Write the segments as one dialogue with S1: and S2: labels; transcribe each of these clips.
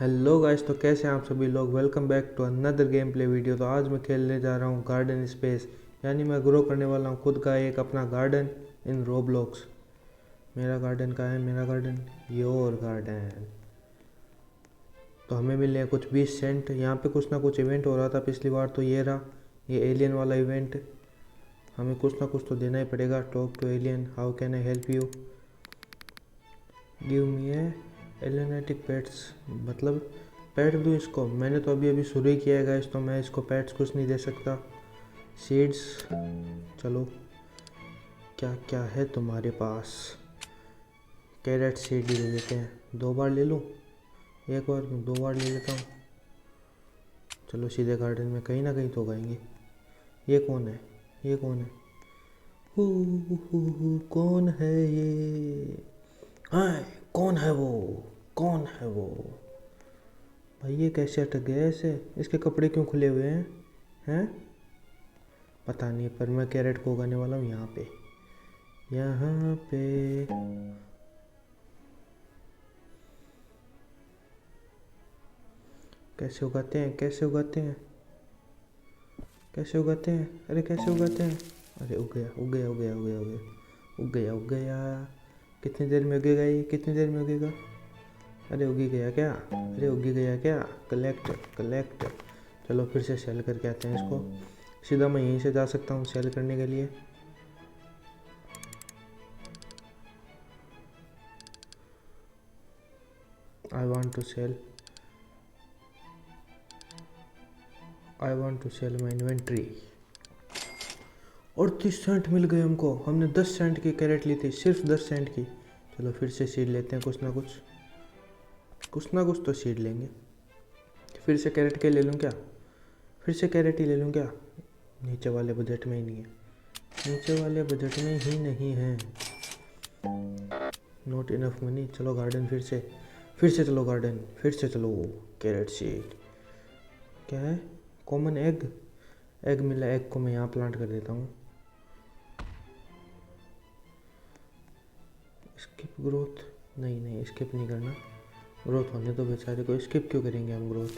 S1: Hello guys, तो कैसे हैं आप सभी लोग। Welcome back to another game play video. तो आज मैं खेलने जा रहा हूँ गार्डन स्पेस, यानी मैं ग्रो करने वाला हूँ खुद का एक अपना गार्डन इन रोब्लॉक्स। मेरा गार्डन कहाँ है? मेरा गार्डन, योर गार्डन। तो हमें मिले हैं कुछ 20 सेंट। यहाँ पे कुछ ना कुछ इवेंट हो रहा था पिछली बार, तो ये रहा ये एलियन वाला इवेंट। हमें कुछ ना कुछ तो देना ही पड़ेगा। Talk to alien, how can I help you, give me a alienetic pets. मतलब पेट दूँ इसको? मैंने तो अभी अभी शुरू ही किया है गाइस, तो मैं इसको पेट्स कुछ नहीं दे सकता। सीड्स, चलो क्या क्या है तुम्हारे पास? कैरेट सीड ले लेते हैं। 2 बार ले लूँ? एक बार क्यों, 2 बार ले लेता हूँ। चलो सीधे गार्डन में कहीं ना कहीं तो उगाएंगे। ये कौन है? ये कौन है? कौन है ये? हाय, कौन है वो? कौन है वो? भाई ये कैसे अटक गया ऐसे? इसके कपड़े क्यों खुले हुए हैं? हैं? पता नहीं, पर मैं कैरेट को उगाने वाला हूँ यहाँ पे। यहाँ पे कैसे उगाते हैं? कैसे उगाते हैं? कैसे उगाते हैं? अरे कैसे उगाते हैं? अरे उग गया, उग गया, उग गया, उग गया, उग गया, उग गया, उग गया। कितनी देर में उगेगा ये? कितनी देर में उगेगा? अरे उगी गया क्या? अरे उगी गया क्या? Collect, collect. चलो फिर से सेल करके आते हैं इसको। सीधा मैं यहीं से जा सकता हूँ सेल करने के लिए। I want to sell, I want to sell my inventory. और 30 सेंट मिल गए हमको। हमने 10 सेंट की कैरेट ली थी, सिर्फ 10 सेंट की। चलो फिर से सीड लेते हैं, कुछ ना कुछ, कुछ ना कुछ तो सीड लेंगे। फिर से कैरेट के ले लूँ क्या? फिर से कैरेट ही ले लूँ क्या? नीचे वाले बजट में ही नहीं है, नीचे वाले बजट में ही नहीं है। Not enough money. चलो गार्डन फिर से चलो गार्डन, फिर से चलो। कैरेट सीड क्या है? कॉमन एग, एग मिला। एग को मैं यहाँ प्लांट कर देता हूँ। स्किप ग्रोथ, नहीं नहीं स्किप नहीं करना। ग्रोथ होने तो बेचारे को, स्किप क्यों करेंगे हम ग्रोथ?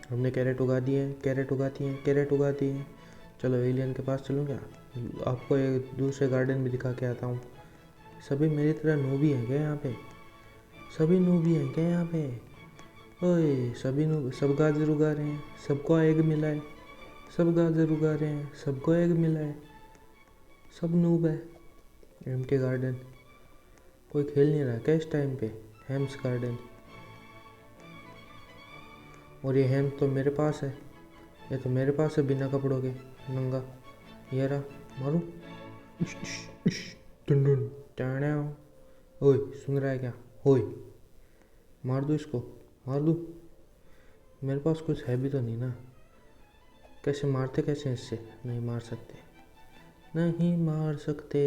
S1: हमने कैरेट उगा दिए, कैरेट उगाती हैं, कैरेट उगाती हैं। चलो एलियन के पास चलूँ क्या? आपको एक दूसरे गार्डन भी दिखा के आता हूँ। सभी मेरी तरह नूबी हैं क्या यहाँ पे? सभी नूबी हैं क्या यहाँ पे? ओए सभी नूब, सब गाजर उगा रहे हैं, सबको एग मिला है। सब गाजर उगा रहे हैं, सबको एग मिला है। सब नूब है। Empty garden. कोई खेल नहीं रहा क्या इस टाइम पे? हेम्स गार्डन। और ये हेम तो मेरे पास है, ये तो मेरे पास है बिना कपड़ों के, नंगा। ये रहा, मारूं? टुन टन। ओए सुन रहा है क्या? ओए मार दूँ इसको? मार दूँ? मेरे पास कुछ है भी तो नहीं ना। कैसे मारते, कैसे इससे? नहीं मार सकते, नहीं मार सकते।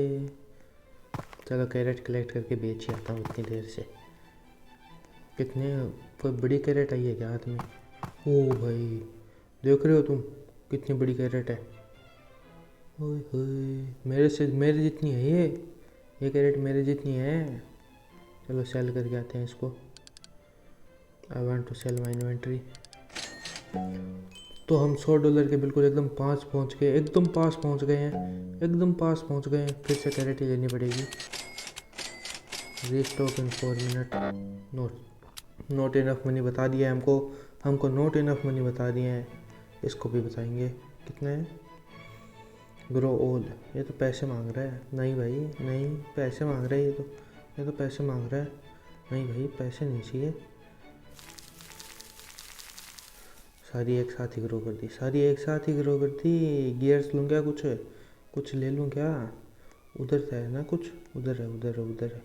S1: चलो कैरेट कलेक्ट करके बेच ही आता हूँ इतनी देर से। कितने, कोई बड़ी कैरेट आई है क्या हाथ में? ओ भाई देख रहे हो तुम कितनी बड़ी कैरेट है? ओए होए, मेरे जितनी है ये कैरेट मेरे जितनी है। चलो सेल करके आते हैं इसको। I want to sell my inventory. तो हम $100 के बिल्कुल एकदम पास पहुंच गए, एकदम पास पहुंच गए हैं, एकदम पास पहुंच गए हैं। फिर से कैरेट ही लेनी पड़ेगी। रीस्टॉक इन 4 मिनट। नोट इनफ मनी बता दिया है हमको, हमको नोट इनफ मनी बता दिए हैं। इसको भी बताएंगे कितना है। ग्रो ओल, ये तो पैसे मांग रहा है। नहीं भाई नहीं, पैसे मांग रहा है ये तो पैसे मांग रहा है। नहीं भाई पैसे नहीं चाहिए। सारी एक साथ ही ग्रो कर दी, सारी एक साथ ही ग्रो कर दी। गियर्स लूँ क्या? कुछ कुछ ले लूँ क्या? उधर से है ना कुछ, उधर है, उधर है, उधर है।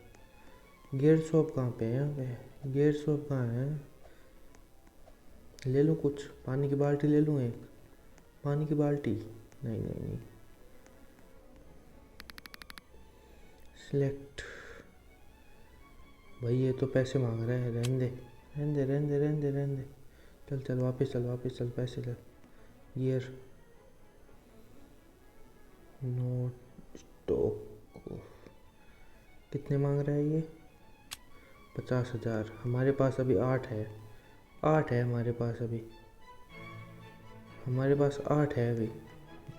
S1: गियर शॉप कहाँ पे है? यहाँ पे गियर शॉप कहाँ है? ले लूँ कुछ? पानी की बाल्टी ले लूँ एक? पानी की बाल्टी, नहीं नहीं नहीं। सिलेक्ट। भाई ये तो पैसे मांग रहा है, रहने दे, रहने दे, रहने दे, रहने दे, रहने दे। चल चल वापस चल, वापस चल, पैसे ले। Gear note stock. कितने मांग रहा है ये? 50,000। हमारे पास अभी 8 है, 8 है हमारे पास अभी, हमारे पास 8 है अभी।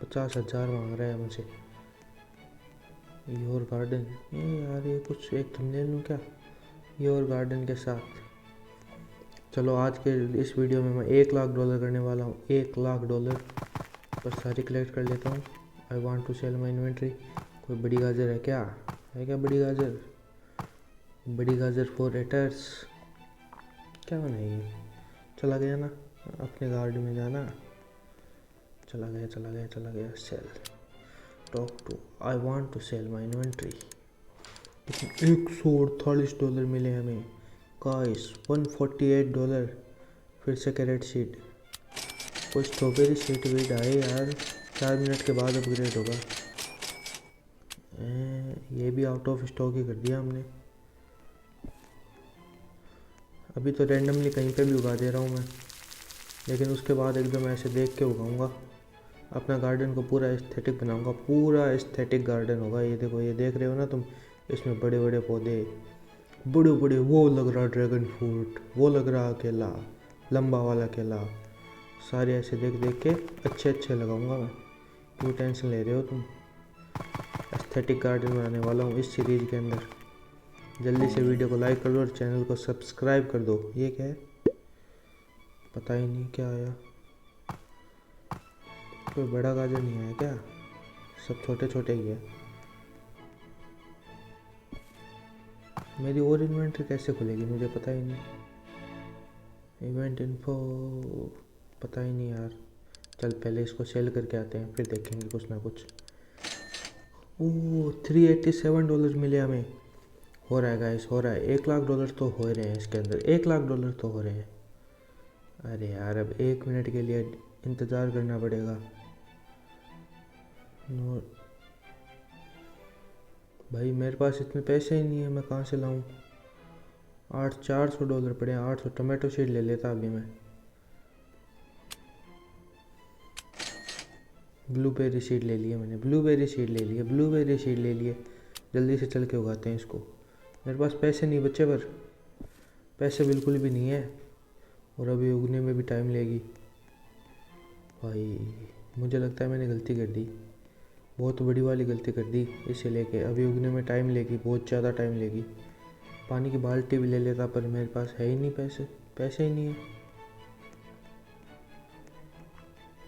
S1: 50,000 मांग रहा है मुझे। योर गार्डन, ये यार ये कुछ एक थंबनेल लूँ क्या, योर गार्डन के साथ। चलो आज के इस वीडियो में मैं $1,00,000 करने वाला हूँ। $1,00,000 पर सारी कलेक्ट कर लेता हूँ। I want to sell my inventory. कोई बड़ी गाजर है क्या, है क्या बड़ी गाजर? बड़ी गाजर फॉर एटर्स, क्या बनाएगी? चला गया ना अपने गार्ड में जाना, चला गया चला गया चला गया। Sell, talk to, I want to sell my inventory. $148 मिले हमें गाइस, $148। फिर से कैरेट सीड, कोई स्ट्रॉबेरी सीड भी आए यार। 4 मिनट के बाद अपग्रेड होगा। ये भी आउट ऑफ स्टॉक ही कर दिया हमने। अभी तो रैंडमली कहीं पे भी उगा दे रहा हूँ मैं, लेकिन उसके बाद एकदम ऐसे देख के उगाऊंगा। अपना गार्डन को पूरा एस्थेटिक बनाऊंगा, पूरा एस्थेटिक गार्डन होगा। ये देखो, ये देख रहे हो ना तुम, इसमें बड़े बड़े पौधे, बड़े बड़े, वो लग रहा ड्रैगन फ्रूट, वो लग रहा केला, लंबा वाला केला। सारे ऐसे देख देख के अच्छे अच्छे लगाऊंगा मैं। क्यों टेंशन ले रहे हो तुम? एस्थेटिक गार्डन बनाने वाला हूँ इस सीरीज़ के अंदर। जल्दी से वीडियो को लाइक कर दो और चैनल को सब्सक्राइब कर दो। ये क्या है, पता ही नहीं क्या आया। कोई बड़ा गाजर नहीं आया क्या? सब छोटे छोटे ही है। मेरी और इन्वेंट्री कैसे खुलेगी मुझे पता ही नहीं। इवेंट इन्फो, पता ही नहीं यार। चल पहले इसको सेल करके आते हैं, फिर देखेंगे कुछ ना कुछ। ओह, $387 मिले हमें। हो रहा है गाइस, हो रहा है। $1,00,000 तो हो रहे हैं इसके अंदर, $1,00,000 तो हो रहे हैं। अरे यार, अब 1 मिनट के लिए इंतज़ार करना पड़ेगा। नो भाई, मेरे पास इतने पैसे ही नहीं है, मैं कहाँ से लाऊं? $400 पड़े हैं। 800 टमाटो सीड ले लेता अभी मैं। ब्लूबेरी सीड ले लिए मैंने, ब्लूबेरी सीड ले लिए, ब्लूबेरी सीड ले लिए। जल्दी से चल के उगाते हैं इसको। मेरे पास पैसे नहीं बच्चे, पर पैसे बिल्कुल भी नहीं है, और अभी उगने में भी टाइम लेगी। भाई मुझे लगता है मैंने गलती कर दी, बहुत बड़ी वाली गलती कर दी। इसे लेके अभी उगने में टाइम लेगी, बहुत ज़्यादा टाइम लेगी। पानी की बाल्टी भी ले लेता, पर मेरे पास है ही नहीं पैसे, पैसे ही नहीं है।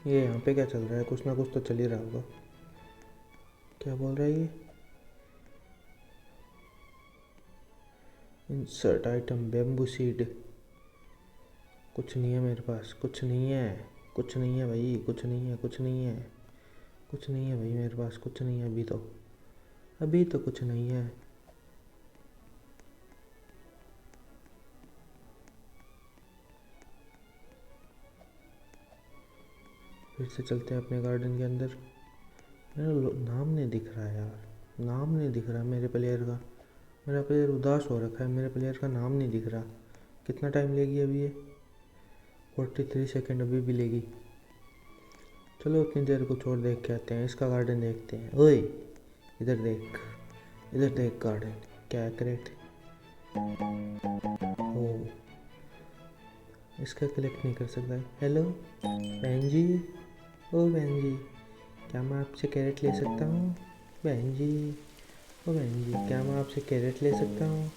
S1: ये यहाँ पे क्या चल रहा है? कुछ ना कुछ तो चल ही रहा होगा। क्या बोल रहा है ये? Insert item bamboo seed. कुछ नहीं है मेरे पास, कुछ नहीं है, कुछ नहीं है भाई, कुछ नहीं है, कुछ नहीं है, कुछ नहीं है भाई मेरे पास, कुछ नहीं है अभी तो, अभी तो कुछ नहीं है। फिर से चलते हैं अपने गार्डन के अंदर। मेरा नाम नहीं दिख रहा यार, नाम नहीं दिख रहा मेरे प्लेयर का। मेरा प्लेयर उदास हो रखा है, मेरे प्लेयर का नाम नहीं दिख रहा। कितना टाइम लेगी अभी ये? 43 सेकेंड अभी भी लेगी। चलो उतनी देर को छोड़, देख के आते हैं इसका गार्डन, देखते हैं। ओए इधर देख, इधर देख गार्डन, क्या है क्रेट? ओ, इसका कलेक्ट नहीं कर सकता है। हेलो बहन जी, ओ बहन जी, क्या मैं आपसे कैरेट ले सकता हूँ? बहन जी, ओ बहन जी, क्या मैं आपसे कैरेट ले सकता हूँ?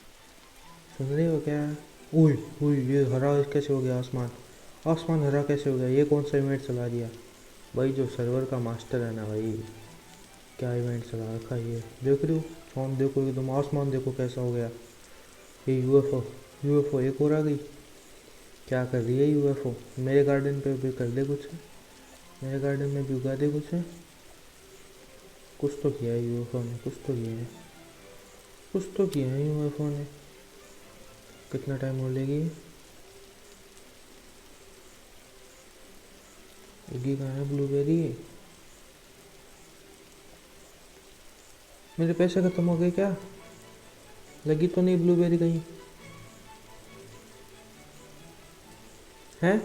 S1: सुन रहे हो क्या? ओए ओए, ये हरा कैसे हो गया? आसमान, आसमान हरा कैसे हो गया? ये कौन सा इवेंट चला दिया भाई? जो सर्वर का मास्टर है ना भाई, क्या इवेंट चला रखा है ये? देख रहे हो फोन, देखो एकदम आसमान देखो कैसा हो गया। ये यूएफओ, यूएफओ एक और आ गई। क्या कर रही है यूएफओ? मेरे गार्डन पे भी कर दे कुछ, मेरे गार्डन में भी उगा दे कुछ। कुछ तो किया है यूएफओ ने, कुछ तो किया है, कुछ तो किया है यूएफओ ने। कितना टाइम और लेगी? उगी कहाँ है ब्लूबेरी? मेरे पैसे खत्म हो गए क्या? लगी तो नहीं ब्लूबेरी कहीं? हैं?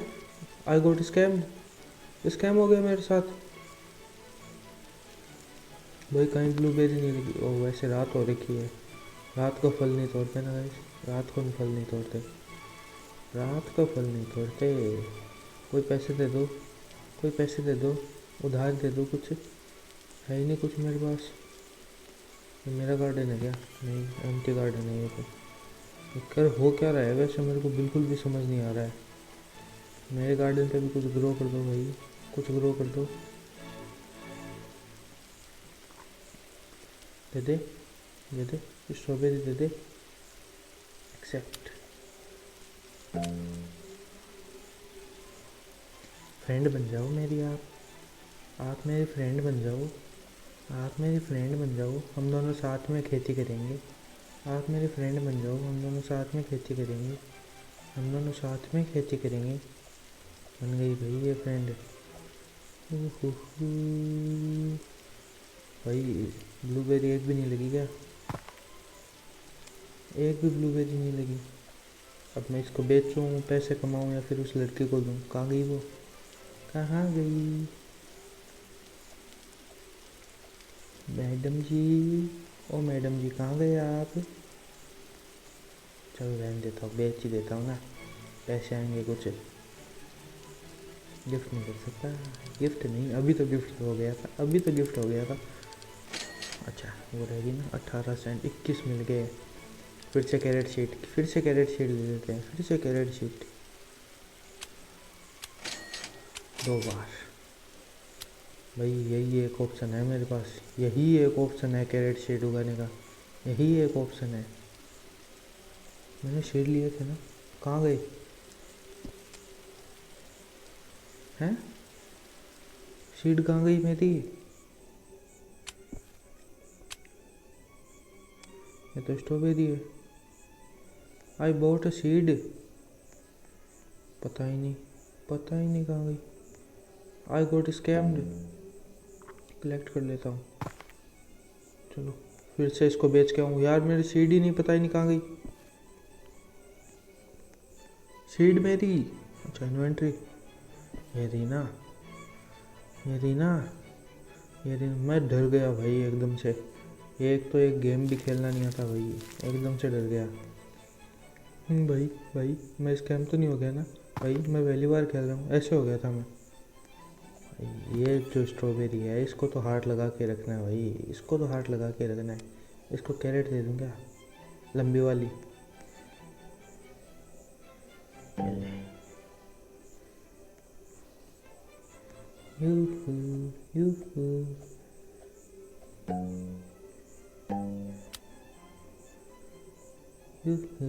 S1: आई गोट स्कैम, स्कैम हो गया मेरे साथ भाई। कहीं ब्लूबेरी नहीं लगी। ओ वैसे रात हो रखी है, रात को फल नहीं तोड़ते ना गाइस। रात को फल नहीं तोड़ते, रात को फल नहीं तोड़ते। कोई पैसे दे दो, कोई पैसे दे दो, उधार दे दो। कुछ है ही नहीं कुछ मेरे पास। ये मेरा गार्डन है क्या? नहीं, एम्प्टी गार्डन है ये तो। ये कर हो क्या रहा है वैसे, मेरे को बिल्कुल भी समझ नहीं आ रहा है। मेरे गार्डन पे भी कुछ ग्रो कर दो भाई, कुछ ग्रो कर दो। दे दे, दे दे, स्ट्रॉबेरी दे दे। एक्सेप्ट। फ्रेंड बन जाओ मेरी आप मेरी फ्रेंड बन जाओ, आप मेरी फ्रेंड बन जाओ। हम दोनों साथ में खेती करेंगे। आप मेरी फ्रेंड बन जाओ, हम दोनों साथ में खेती करेंगे, हम दोनों साथ में खेती करेंगे। बन गई भाई ये फ्रेंड। भाई ब्लूबेरी एक भी नहीं लगी क्या? एक भी ब्लूबेरी नहीं लगी। अब मैं इसको बेचूं, पैसे कमाऊं, या फिर उस लड़की को दूं? कहाँ गई वो, कहाँ गई मैडम जी? ओ मैडम जी कहाँ गए आप? चलो रहने देता हूँ, बेच ही देता हूँ ना, पैसे आएंगे कुछ। गिफ्ट नहीं कर सकता, गिफ्ट नहीं, अभी तो गिफ्ट हो गया था, अभी तो गिफ्ट हो गया था। अच्छा वो रहेगी ना 18 सेंट, 21 मिल गए। फिर से कैरेट शीट, फिर से कैरेट शीट ले लेते हैं, फिर से कैरेट शीट 2 बार। भाई यही एक ऑप्शन है मेरे पास, यही एक ऑप्शन है कैरेट शीट उगाने का, यही एक ऑप्शन है। मैंने शीट लिए थे ना, कहाँ गए हैं? शीट कहाँ गई मेरी? ये तो स्ट्रॉबेरी है। आई बॉट अ सीड, पता ही नहीं, पता ही नहीं कहाँ गई। I got scammed. कलेक्ट कर लेता हूँ। चलो फिर से इसको बेच के आऊँ। यार मेरी सीड ही नहीं, पता ही नहीं कहाँ गई सीड मेरी। अच्छा इन्वेंट्री, ये रही ना, ये रही ना, ये रही। मैं डर गया भाई एकदम से। एक तो एक गेम भी खेलना नहीं आता भाई, एकदम से डर गया। भाई भाई मैं स्कैम तो नहीं हो गया ना भाई? मैं पहली बार खेल रहा हूँ, ऐसे हो गया था मैं। ये जो स्ट्रॉबेरी है इसको तो हार्ट लगा के रखना है भाई, इसको तो हार्ट लगा के रखना है। इसको कैरेट दे दूँ क्या, लंबी वाली? यूहू यूहू यूहू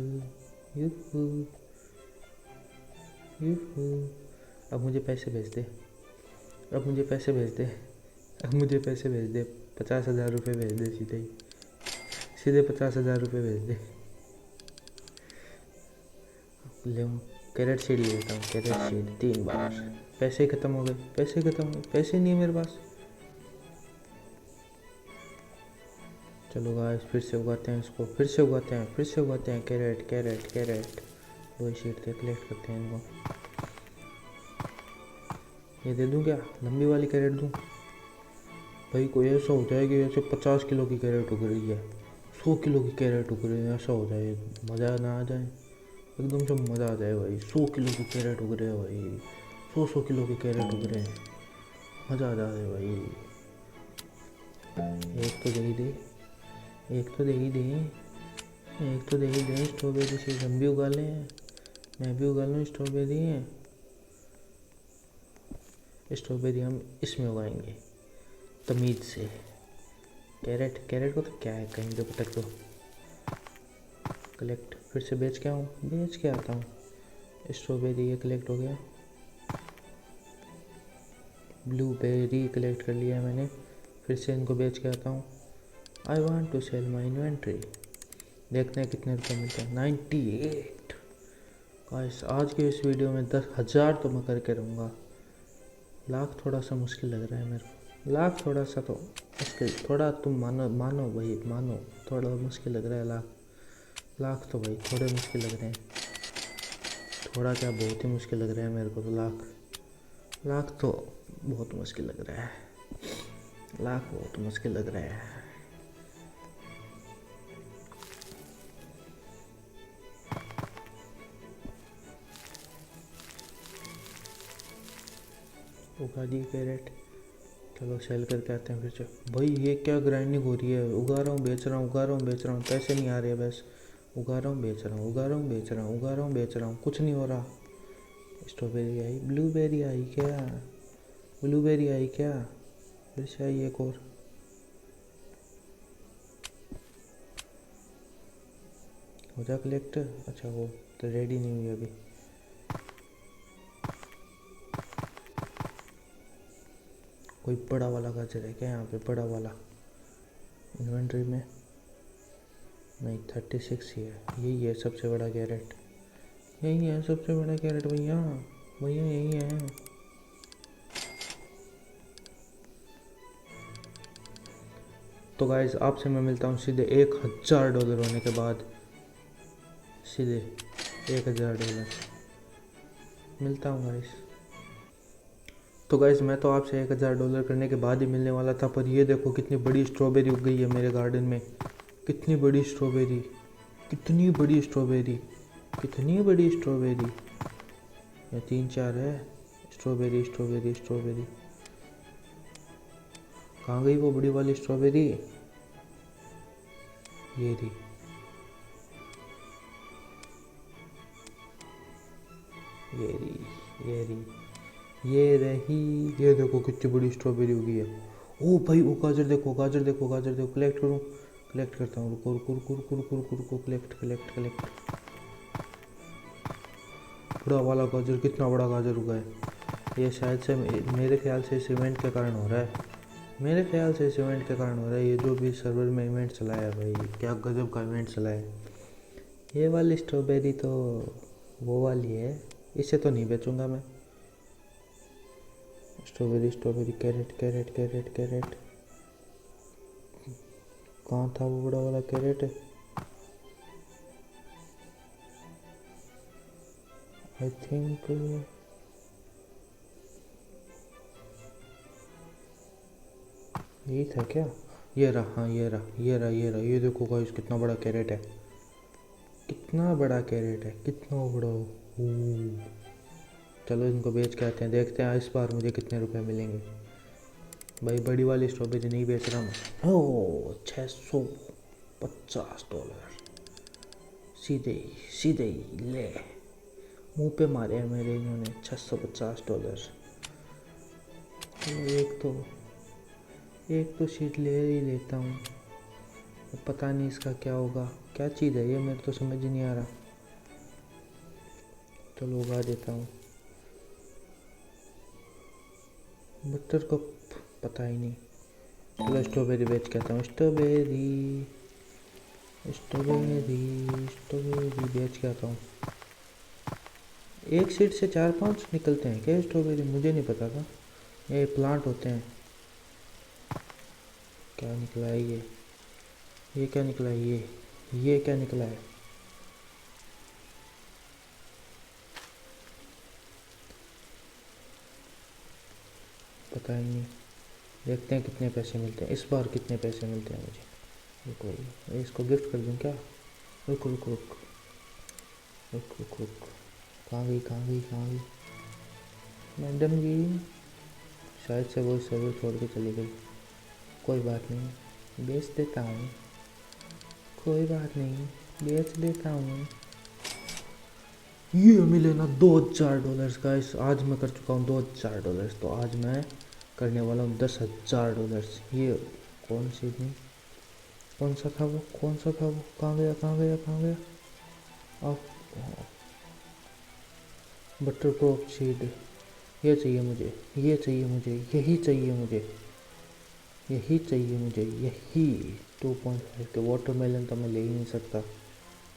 S1: यूहू यूहू। अब मुझे पैसे भेज दे, अब मुझे पैसे भेज दे, अब मुझे पैसे भेज दे। 50,000 रुपये भेज दे, सीधे ही, सीधे 50,000 रुपये भेज दे। ले कैरेट शीट ले लेता हूँ, कैरेट शीट 3 बार। पैसे ही ख़त्म हो गए, पैसे ही ख़त्म हो गए, पैसे नहीं है मेरे पास। चलो गाइस फिर से उगाते हैं इसको, फिर से उगाते हैं, फिर से उगाते हैं। कैरेट कैरेट कैरेट 2 शीट थे, कलेक्ट करते हैं इनको। ये दे दूँ क्या, लंबी वाली कैरेट दूँ? भाई कोई ऐसा हो जाए कि जैसे 50 किलो की कैरेट उग रही है, 100 किलो की कैरेट उग रही है, ऐसा हो जाए, मज़ा ना आ जाए? एकदम से मज़ा आ जाए भाई। 100 किलो की कैरेट उग रहे हैं भाई, 100 किलो की कैरेट उग रहे हैं, मज़ा आ जाए भाई। एक तो दे ही दे, एक तो दे ही दे, एक तो दे ही दे। स्ट्रॉबेरी से हम भी उगा लें, मैं भी उगा लूँ स्ट्रॉबेरी। स्ट्रॉबेरी हम इसमें उगाएंगे तमीज़ से। कैरेट, कैरेट को तो क्या है, कहीं पे पटक दो। कलेक्ट, फिर से बेच के आऊँ, बेच के आता हूँ। स्ट्रॉबेरी ये कलेक्ट हो गया, ब्लूबेरी कलेक्ट कर लिया मैंने। फिर से इनको बेच के आता हूँ। I want to sell my inventory. देखते हैं कितने रुपये मिलते हैं। 98। गाइस आज के इस वीडियो में 10,000 तो मैं करके रहूँगा। लाख थोड़ा सा मुश्किल लग रहा है मेरे को, लाख थोड़ा सा तो मुश्किल, थोड़ा तुम मानो, मानो भाई मानो, थोड़ा मुश्किल लग रहा है। लाख तो भाई थोड़े मुश्किल लग रहे हैं, थोड़ा क्या बहुत ही मुश्किल लग रहा है मेरे को तो। लाख तो बहुत मुश्किल लग रहा है, लाख बहुत मुश्किल लग रहा है। उगा दिए कैरेट। चलो सेल करके आते हैं फिर से। भाई ये क्या ग्राइंडिंग हो रही है? उगा रहा हूँ बेच रहा हूँ, उगा रहा हूँ बेच रहा हूँ, पैसे नहीं आ रहे बस। उगा रहा हूँ बेच रहा हूँ, उगा रहा हूँ बेच रहा हूँ, उगा रहा हूँ बेच रहा हूँ, कुछ नहीं हो रहा। स्ट्रॉबेरी आई, ब्लूबेरी आई क्या? ब्लूबेरी आई क्या? फिर से आई एक और। हो जा कलेक्ट। अच्छा वो तो रेडी नहीं हुई अभी। कोई बड़ा वाला गाजर है क्या यहाँ पे? बड़ा वाला इन्वेंट्री में नहीं, 36 ही है। यही है सबसे बड़ा कैरेट, यही है सबसे बड़ा कैरेट भैया। भैया यही है। तो गाइस आपसे मैं मिलता हूँ सीधे $1000 होने के बाद। सीधे $1000 मिलता हूँ गाइस। तो गाइस मैं तो आपसे $1000 करने के बाद ही मिलने वाला था, पर ये देखो कितनी बड़ी स्ट्रॉबेरी उग गई है मेरे गार्डन में। कितनी बड़ी स्ट्रॉबेरी, कितनी बड़ी स्ट्रॉबेरी, कितनी बड़ी स्ट्रॉबेरी। या 3-4 है स्ट्रॉबेरी स्ट्रॉबेरी स्ट्रॉबेरी। कहाँ गई वो बड़ी वाली स्ट्रॉबेरी? ये रही, ये रही, ये रही, ये रही। ये देखो कितनी बड़ी स्ट्रॉबेरी उगी है। ओ भाई वो गाजर देखो, गाजर देखो, गाजर देखो। कलेक्ट करूँ? कलेक्ट करता हूँ, रुको रुको रुको रुको रुको रुको रुको। Collect collect collect. बड़ा वाला गाजर, कितना बड़ा गाजर उगा है। ये शायद से मेरे ख्याल से सीमेंट के कारण हो रहा है। मेरे ख्याल से सीमेंट के कारण हो रहा है। ये जो भी सर्वर में इवेंट चलाया है भाई, क्या गजब का इवेंट चलाया है। ये वाली स्ट्रॉबेरी तो वो वाली है, इसे तो नहीं बेचूंगा मैं। Strawberry strawberry, carat carat carat carat. कहाँ था वो बड़ा वाला कैरेट? आई थिंक यही था क्या? ये रहा, हाँ ये रहा, ये रहा, ये रहा। ये देखो गाइस कितना बड़ा कैरेट है, कितना बड़ा कैरेट है, कितना बड़ा। चलो इनको बेच के आते हैं, देखते हैं इस बार मुझे कितने रुपए मिलेंगे। भाई बड़ी वाली स्ट्रॉबेरी नहीं बेच रहा मैं। ओ $650 सीधे ही, सीधे ही ले मुंह पे मारे हैं मेरे इन्होंने। $650। एक तो शीट ले ही लेता हूँ। पता नहीं इसका क्या होगा, क्या चीज़ है ये, मेरे तो समझ ही नहीं आ रहा। चलो उगा देता हूँ। बटर कप पता ही नहीं। चलो स्ट्रॉबेरी बेच के आता हूँ। स्ट्रॉबेरी स्ट्रॉबेरी स्ट्रॉबेरी बेच के आता हूँ। एक सीड से 4-5 निकलते हैं क्या स्ट्रॉबेरी? मुझे नहीं पता था, ये प्लांट होते हैं। क्या निकला है ये क्या निकला है? ये क्या निकला है? पता ही नहीं। देखते हैं कितने पैसे मिलते हैं इस बार, कितने पैसे मिलते हैं मुझे। रुको इसको गिफ्ट कर दूँ क्या? रुक रुक रुक रुक रुक रुक। कहाँ गई, कहाँ गई, कहाँ गई मैडम जी? शायद से वो सर्वर छोड़ के चली गई। कोई बात नहीं, बेच देता हूँ। कोई बात नहीं, बेच देता हूँ। ये मिले ना $2000 का। इस आज मैं कर चुका हूँ $2000, तो आज मैं करने वाला हूँ $10,000। ये कौन सी थी, कौन सा था वो, कौन सा था वो? कहाँ गया, कहाँ गया, कहाँ गया? अब बटर क्रॉप सीड, ये चाहिए मुझे, ये चाहिए मुझे, यही चाहिए मुझे, यही चाहिए मुझे, यही। 2.5 के वाटरमेलन तो मैं ले ही नहीं सकता,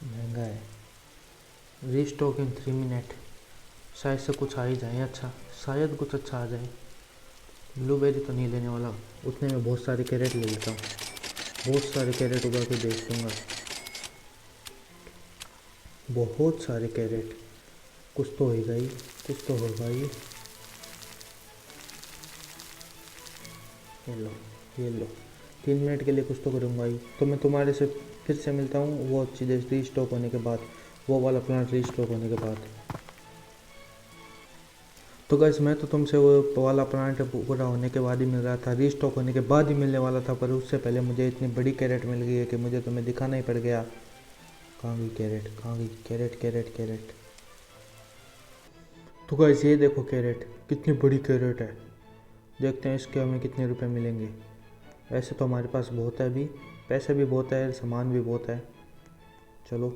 S1: महंगा है। रीस्टॉक इन 3 मिनट। शायद से कुछ आ ही जाए अच्छा, शायद कुछ अच्छा आ जाए। ब्लूबेरी तो नहीं लेने वाला, उतने में बहुत सारे कैरेट ले लेता हूँ। बहुत सारे कैरेट उगा के बेच दूँगा, बहुत सारे कैरेट। कुछ तो होगा ही, कुछ तो होगा ही। ये लो 3 मिनट के लिए कुछ तो करूँगा ही। तो मैं तुम्हारे से फिर से मिलता हूँ वो चीज़ें रीस्टॉक होने के बाद, वो वाला प्लांट रीस्टॉक होने के बाद। तो गाइस मैं तो तुमसे वो वाला प्लांट पूरा होने के बाद ही मिल रहा था, रीस्टॉक होने के बाद ही मिलने वाला था, पर उससे पहले मुझे इतनी बड़ी कैरेट मिल गई है कि मुझे तुम्हें दिखाना ही पड़ गया। कहाँ गई कैरेट, कहाँ गई कैरेट, कैरेट कैरेट। तो गाइस ये देखो कैरेट, कितनी बड़ी कैरेट है। देखते हैं इसके हमें कितने रुपए मिलेंगे। वैसे तो हमारे पास बहुत है अभी, पैसे भी बहुत है, सामान भी बहुत है। चलो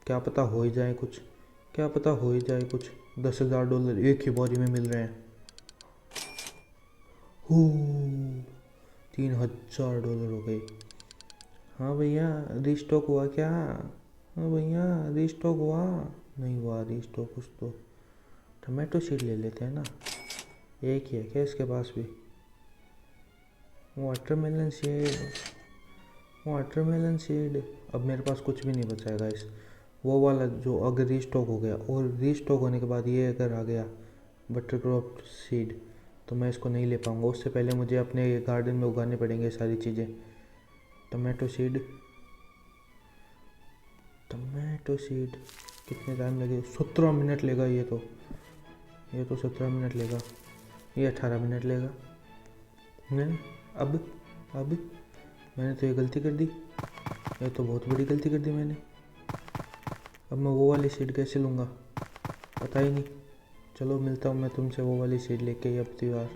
S1: क्या पता हो ही जाए कुछ, क्या पता हो ही जाए कुछ। $10,000 एक ही बारी में मिल रहे हैं। हो, $3,000 हो गए। हाँ भैया रीस्टॉक हुआ क्या? हाँ भैया रीस्टॉक हुआ? नहीं हुआ रीस्टॉक। कुछ तो टमाटो सीड ले लेते हैं ना, एक ही है क्या इसके पास भी? Watermelon seed, watermelon seed. अब मेरे पास कुछ भी नहीं बचा है गाइस। वो वाला जो अगर रीस्टॉक हो गया, और रीस्टॉक होने के बाद ये अगर आ गया बटरक्रॉप सीड, तो मैं इसको नहीं ले पाऊँगा। उससे पहले मुझे अपने गार्डन में उगाने पड़ेंगे सारी चीज़ें। टमाटो सीड, टमाटो सीड कितने टाइम लगेगा? 17 मिनट लेगा ये तो, ये तो 17 मिनट लेगा, ये 18 मिनट लेगा। नहीं अब मैंने तो ये गलती कर दी, ये तो बहुत बड़ी गलती कर दी मैंने। अब मैं वो वाली सीट कैसे लूँगा पता ही नहीं। चलो मिलता हूँ मैं तुमसे वो वाली सीट लेके अब की बार।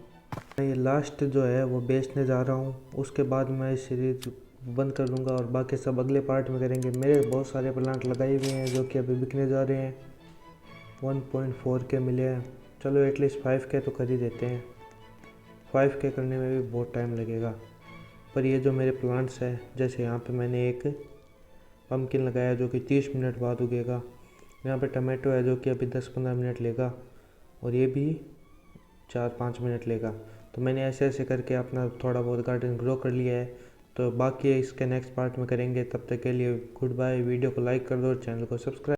S1: मैं ये लास्ट जो है वो बेचने जा रहा हूँ, उसके बाद मैं इस सीरीज बंद कर दूँगा और बाकी सब अगले पार्ट में करेंगे। मेरे बहुत सारे प्लांट लगाए हुए हैं जो कि अभी बिकने जा रहे हैं। 1.4 के मिले हैं, चलो एटलीस्ट 5 के तो कर ही देते हैं। 5 के करने में भी बहुत टाइम लगेगा। पर ये जो मेरे प्लांट्स हैं, जैसे यहाँ पे मैंने एक पम्पकिन लगाया जो कि 30 मिनट बाद उगेगा। यहाँ पे टमाटो है जो कि अभी 10-15 मिनट लेगा, और ये भी 4-5 मिनट लेगा। तो मैंने ऐसे ऐसे करके अपना थोड़ा बहुत गार्डन ग्रो कर लिया है। तो बाकी इसके नेक्स्ट पार्ट में करेंगे। तब तक के लिए गुड बाय। वीडियो को लाइक कर दो और चैनल को सब्सक्राइब।